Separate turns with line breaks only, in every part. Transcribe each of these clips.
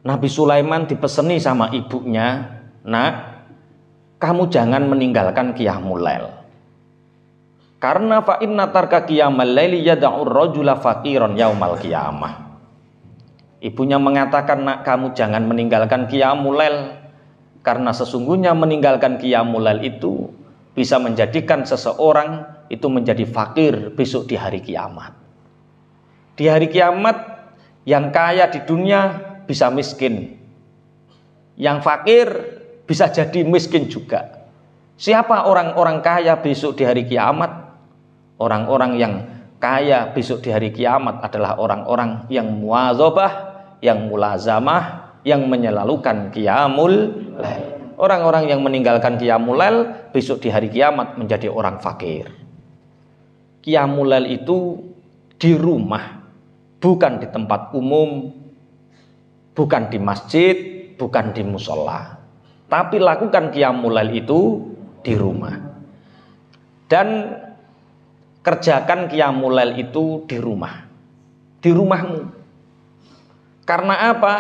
Nabi Sulaiman dipeseni sama ibunya, "Nak, kamu jangan meninggalkan qiyamul lail. Karena fa inna tarka qiyamal laili yad'ur rajula faqiran yaumal qiyamah." Ibunya mengatakan, "Nak, kamu jangan meninggalkan qiyamul lail, karena sesungguhnya meninggalkan qiyamul lail itu bisa menjadikan seseorang itu menjadi fakir besok di hari kiamat. Di hari kiamat yang kaya di dunia bisa miskin, yang fakir bisa jadi miskin juga." Siapa orang-orang kaya besok di hari kiamat? Orang-orang yang kaya besok di hari kiamat adalah orang-orang yang muwadzabah, yang mulazamah, yang menyelalukan qiyamul lail. Orang-orang yang meninggalkan qiyamul lail besok di hari kiamat menjadi orang fakir. Qiyamul lail itu di rumah, bukan di tempat umum, bukan di masjid, bukan di musola. Tapi lakukan qiyamul lail itu di rumah. Dan kerjakan qiyamul lail itu di rumah. Di rumahmu. Karena apa?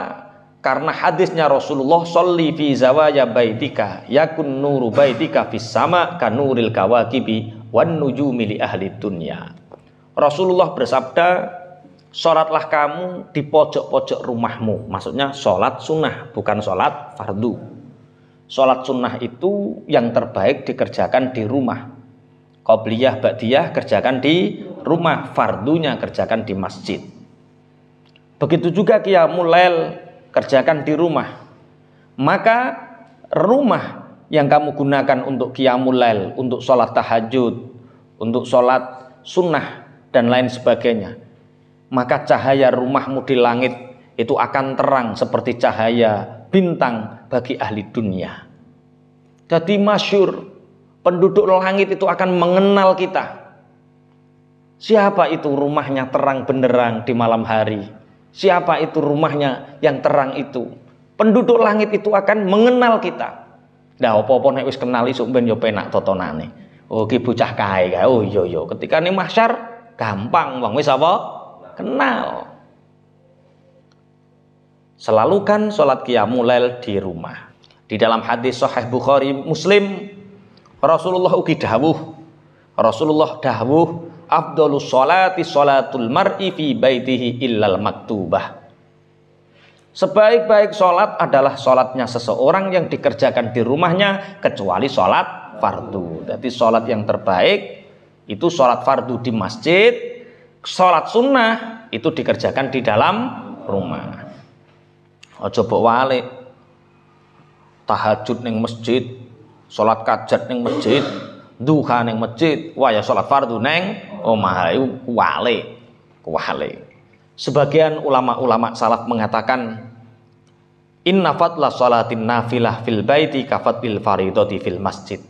Karena hadisnya Rasulullah, "Sholli fi zawaya baitika yakun nuru baitika fis sama kanuril kawakibi wan nujumi li ahli dunya." Rasulullah bersabda, "Sholatlah kamu di pojok-pojok rumahmu." Maksudnya sholat sunnah, bukan sholat fardu. Sholat sunnah itu yang terbaik dikerjakan di rumah. Qobliyah, ba'diyah kerjakan di rumah, fardunya kerjakan di masjid. Begitu juga qiyamul lail kerjakan di rumah. Maka rumah yang kamu gunakan untuk qiyamul lail, untuk sholat tahajud, untuk sholat sunnah dan lain sebagainya, maka cahaya rumahmu di langit itu akan terang seperti cahaya bintang bagi ahli dunia. Jadi masyhur, penduduk langit itu akan mengenal kita. Siapa itu rumahnya terang benderang di malam hari? Siapa itu rumahnya yang terang itu? Penduduk langit itu akan mengenal kita. Nah, apa-apa nek wis kenal isuk ben yo penak totonane. Oh, ki bocah kae kae. Oh iya iya, ketika ning mahsyar gampang wong wis apa? Kenal. Selalukan sholat qiyamul lail di rumah. Di dalam hadis Sahih Bukhari Muslim, Rasulullah ugi dawuh. Rasulullah dawuh, "Afdhalus sholati sholatul mar'i fi baitihi illal maktubah." Sebaik-baik sholat adalah sholatnya seseorang yang dikerjakan di rumahnya kecuali sholat fardu. Jadi sholat yang terbaik itu sholat fardu di masjid, sholat sunnah itu dikerjakan di dalam rumah. Ojo mbok walik tahajud ning masjid, sholat kajat ning masjid, duha ning masjid, wah ya sholat fardu neng omah iku kuwale. Sebagian ulama-ulama salaf mengatakan, "Inna fadla sholatin nafilah fil baiti kafadlil faridati fil masjid."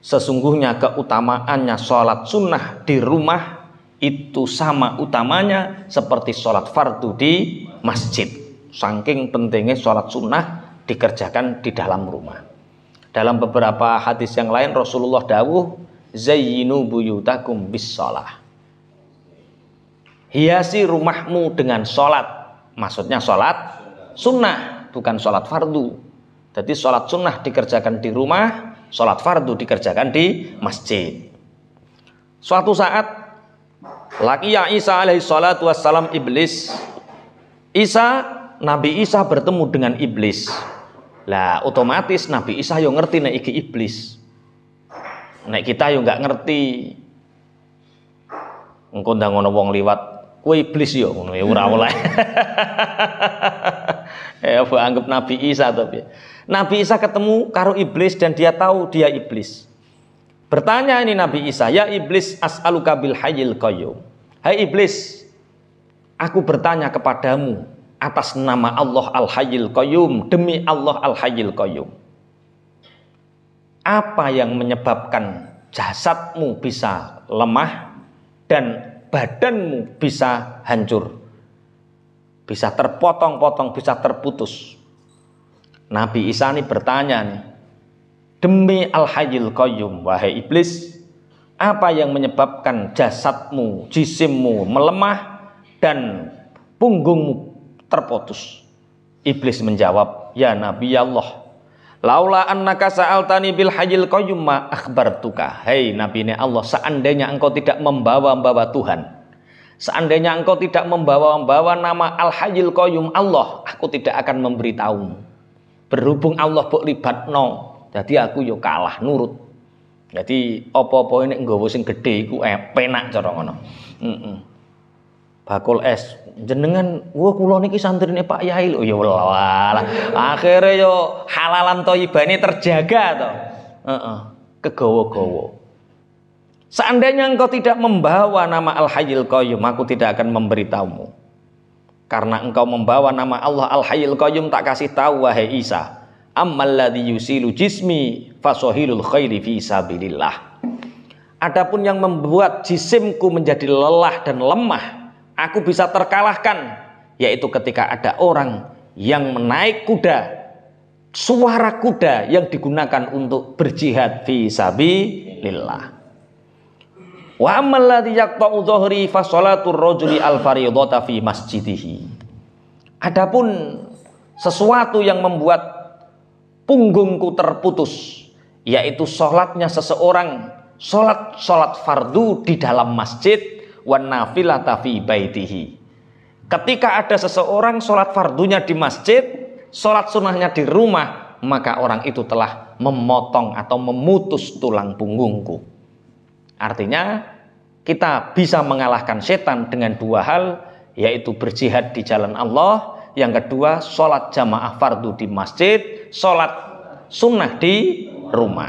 Sesungguhnya keutamaannya sholat sunnah di rumah itu sama utamanya seperti sholat fardu di masjid. Saking pentingnya sholat sunnah dikerjakan di dalam rumah. Dalam beberapa hadis yang lain Rasulullah dawuh, "Zayyinu buyutakum bis shalah." Hiasi rumahmu dengan sholat. Maksudnya sholat sunnah, bukan sholat fardu. Jadi sholat sunnah dikerjakan di rumah, sholat fardu dikerjakan di masjid. Suatu saat laqiya Isa alaihi salatu wassalam iblis. Nabi Isa bertemu dengan iblis. Lah otomatis Nabi Isa yo ngerti nek iki iblis. Nek kita yo nggak ngerti. Engko ndang ana wong liwat, kowe iblis yo ngono ya ora oleh. Apa anggap Nabi Isa to piye? Nabi Isa ketemu karo iblis dan dia tahu dia iblis. Bertanya ini Nabi Isa, "Ya iblis, as'aluka bil hayyil qayyum." Hai iblis, aku bertanya kepadamu atas nama Allah Al-Hayyil Qayyum, demi Allah Al-Hayyil Qayyum. Apa yang menyebabkan jasadmu bisa lemah dan badanmu bisa hancur, bisa terpotong-potong, bisa terputus? Nabi Isa ini bertanya nih, demi Al-Hayyil Qayyum, wahai iblis, apa yang menyebabkan jasadmu, jisimmu melemah dan punggungmu terputus? Iblis menjawab, ya Nabi Allah, laula annaka sa'altani bil hayyil qayyum ma akhbartuka. Hei Nabi ini Allah, seandainya engkau tidak membawa-bawa Tuhan, seandainya engkau tidak membawa-bawa nama Al Hayyul Qayyum Allah, aku tidak akan memberitahumu. Berhubung Allah mbok libatno, jadi aku yo kalah nurut. Jadi apa-apa ini nggawa sing gedhe iku penak cara ngono. Bakul es jenengan, wah kula niki santrine Pak Yai lho, ya walah. Akhire yo halalan thayyibane terjaga to. Kegawa-gawa. Seandainya engkau tidak membawa nama Al Hayyul Qayyum, aku tidak akan memberitahumu. Karena engkau membawa nama Allah Al Hayyul Qayyum, tak kasih tahu wahai Isa. Ammal ladzi yusilu jismi fasohilul khairi fi sabilillah. Adapun yang membuat jisimku menjadi lelah dan lemah, aku bisa terkalahkan, yaitu ketika ada orang yang menaik kuda, suara kuda yang digunakan untuk berjihad fi sabilillah. Wa ammal ladzi yaqta'u dhahri fa shalatur rajuli al fardhata fi masjidihi. Adapun sesuatu yang membuat punggungku terputus, yaitu sholatnya seseorang, sholat fardu di dalam masjid, wan nafilata fi baitihi. Ketika ada seseorang sholat fardunya di masjid, sholat sunnahnya di rumah, maka orang itu telah memotong atau memutus tulang punggungku. Artinya kita bisa mengalahkan setan dengan dua hal, yaitu berjihad di jalan Allah, yang kedua sholat jamaah fardu di masjid, sholat sunnah di rumah.